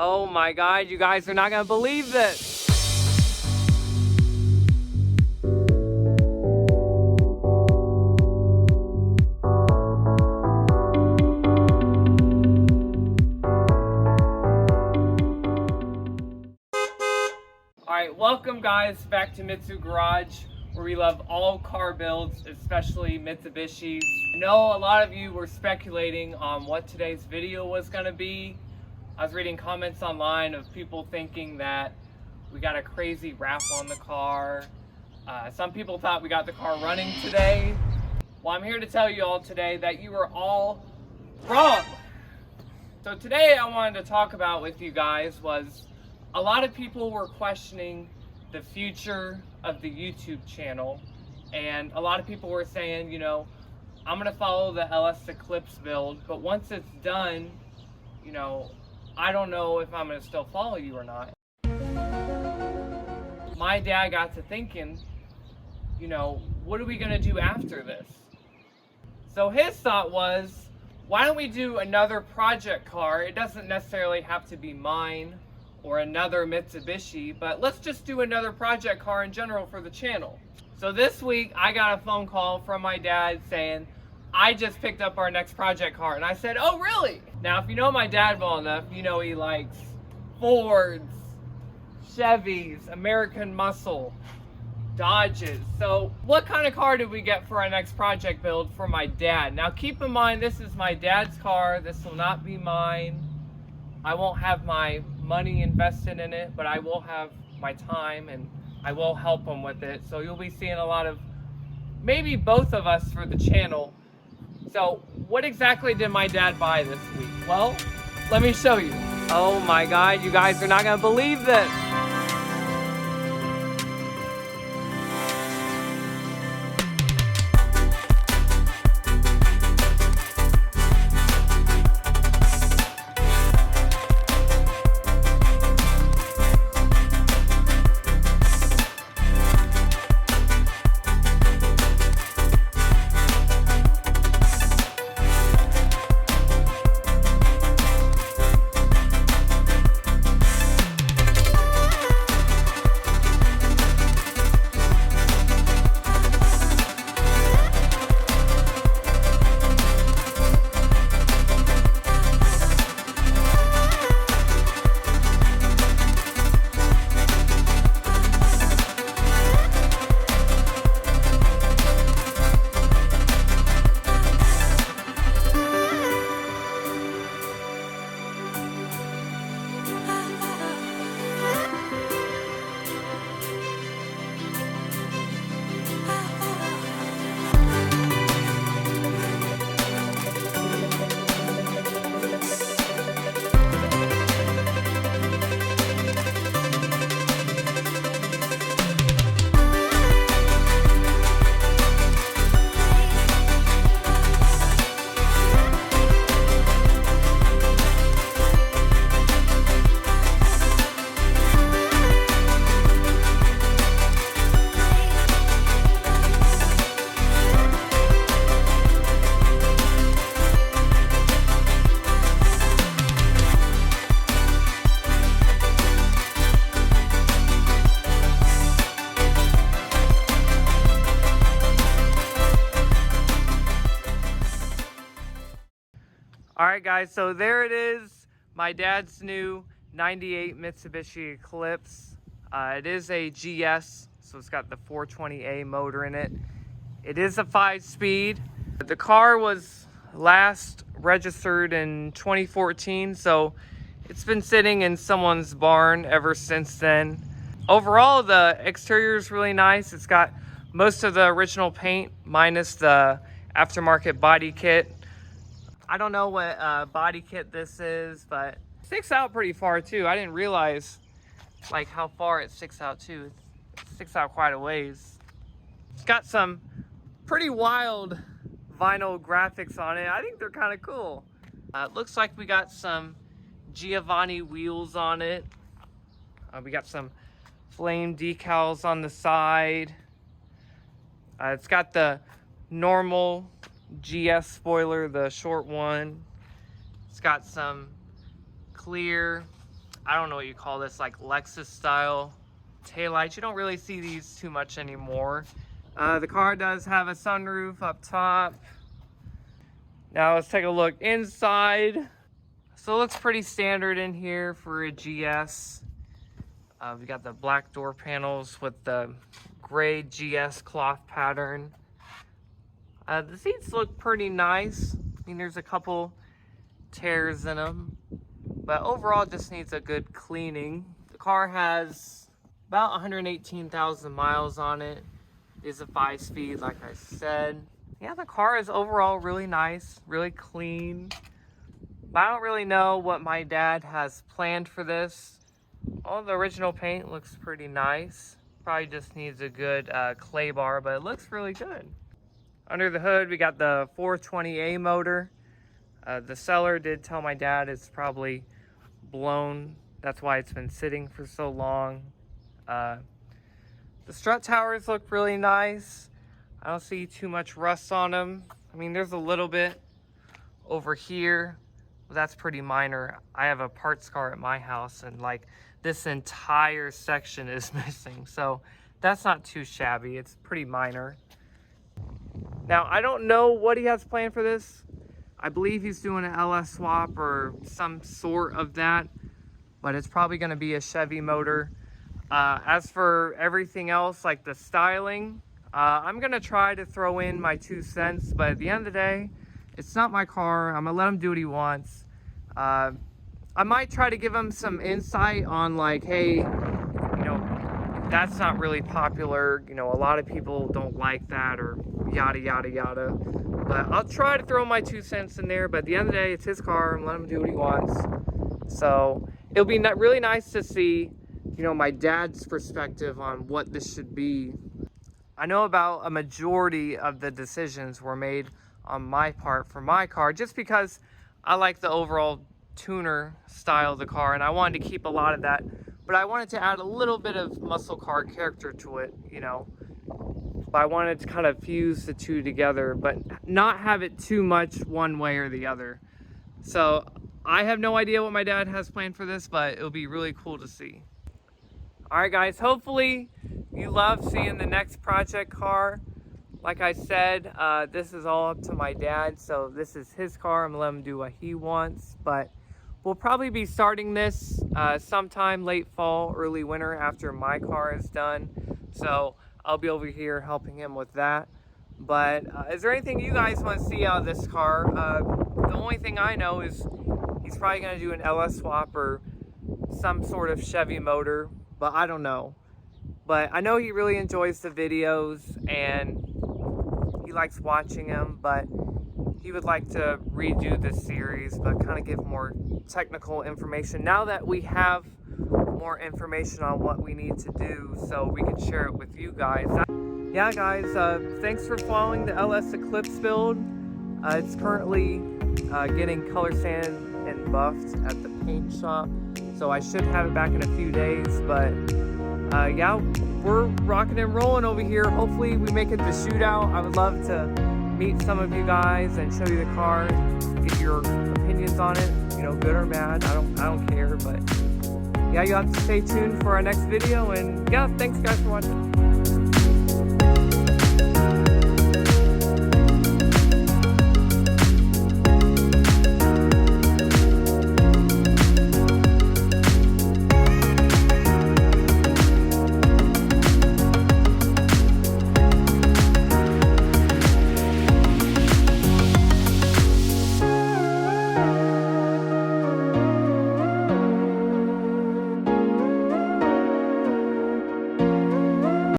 Oh my God, you guys are not gonna believe this. Alright, welcome guys back to Mitzu Garage, where we love all car builds, especially Mitsubishis. I know a lot of you were speculating on what today's video was gonna be. I was reading comments online of people thinking that we got a crazy wrap on the car. Some people thought we got the car running today. Well, I'm here to tell you all today that you were all wrong. So today I wanted to talk about with you guys was a lot of people were questioning the future of the YouTube channel, and a lot of people were saying, you know, I'm gonna follow the LS Eclipse build, but once it's done, you know, I don't know if I'm gonna still follow you or not. My dad got to thinking, you know, what are we gonna do after this? So his thought was, why don't we do another project car? It doesn't necessarily have to be mine or another Mitsubishi, but let's just do another project car in general for the channel. So this week I got a phone call from my dad saying, I just picked up our next project car. And I said, oh really? Now if you know my dad well enough, you know he likes Fords, Chevys, American Muscle, Dodges. So what kind of car did we get for our next project build for my dad? Now keep in mind, this is my dad's car. This will not be mine. I won't have my money invested in it, but I will have my time and I will help him with it. So you'll be seeing a lot of maybe both of us for the channel. So what exactly did my dad buy this week? Well, let me show you. Oh my God, you guys are not gonna believe this. Alright guys, so there it is, my dad's new 98 Mitsubishi Eclipse. It is a GS, so it's got the 420A motor in it. It is a 5-speed. The car was last registered in 2014, so it's been sitting in someone's barn ever since then. Overall, the exterior is really nice. It's got most of the original paint minus the aftermarket body kit. I don't know what body kit this is, but it sticks out pretty far too. I didn't realize like how far it sticks out too. It sticks out quite a ways. It's got some pretty wild vinyl graphics on it. I think they're kind of cool. It looks like we got some Giovanni wheels on it. We got some flame decals on the side. It's got the normal GS spoiler, the short one. It's got some clear I don't know what you call this, like Lexus style taillights. You don't really see these too much anymore. The car does have a sunroof up top. Now let's take a look inside. So it looks pretty standard in here for a GS. We got the black door panels with the gray GS cloth pattern. The seats look pretty nice. I mean, there's a couple tears in them, but overall it just needs a good cleaning. The car has about 118,000 miles on it. It is a 5-speed, like I said. Yeah, the car is overall really nice, really clean. But I don't really know what my dad has planned for this. All the original paint looks pretty nice. Probably just needs a good clay bar, but it looks really good. Under the hood, we got the 420A motor. The seller did tell my dad it's probably blown. That's why it's been sitting for so long. The strut towers look really nice. I don't see too much rust on them. I mean, there's a little bit over here. But that's pretty minor. I have a parts car at my house, and like this entire section is missing. So that's not too shabby. It's pretty minor. Now, I don't know what he has planned for this. I believe he's doing an LS swap or some sort of that, but it's probably going to be a Chevy motor. As for everything else, like the styling, I'm going to try to throw in my 2 cents, but at the end of the day, it's not my car. I'm going to let him do what he wants. I might try to give him some insight on like, hey, you know, that's not really popular. You know, a lot of people don't like that, or yada, yada, yada. But I'll try to throw my 2 cents in there, but at the end of the day, it's his car. I'm letting him do what he wants. So it'll be really nice to see, you know, my dad's perspective on what this should be. I know about a majority of the decisions were made on my part for my car, just because I like the overall tuner style of the car, and I wanted to keep a lot of that, but I wanted to add a little bit of muscle car character to it, you know. But I wanted to kind of fuse the two together, but not have it too much one way or the other. So I have no idea what my dad has planned for this, but it'll be really cool to see. All right, guys, hopefully you love seeing the next project car. Like I said, this is all up to my dad, so this is his car. I'm gonna let him do what he wants, but we'll probably be starting this sometime late fall, early winter after my car is done. So I'll be over here helping him with that. But is there anything you guys want to see out of this car? The only thing I know is he's probably gonna do an LS swap or some sort of Chevy motor, but I don't know. But I know he really enjoys the videos and he likes watching them, but he would like to redo this series, but kind of give more technical information now that we have more information on what we need to do, so we can share it with you guys. Yeah, guys, thanks for following the LS Eclipse build. It's currently getting color sanded and buffed at the paint shop, so I should have it back in a few days. But yeah, we're rocking and rolling over here. Hopefully we make it to shootout. I would love to meet some of you guys and show you the car, get your opinions on it, you know, good or bad. I don't care, but yeah, you have to stay tuned for our next video. And yeah, thanks guys for watching.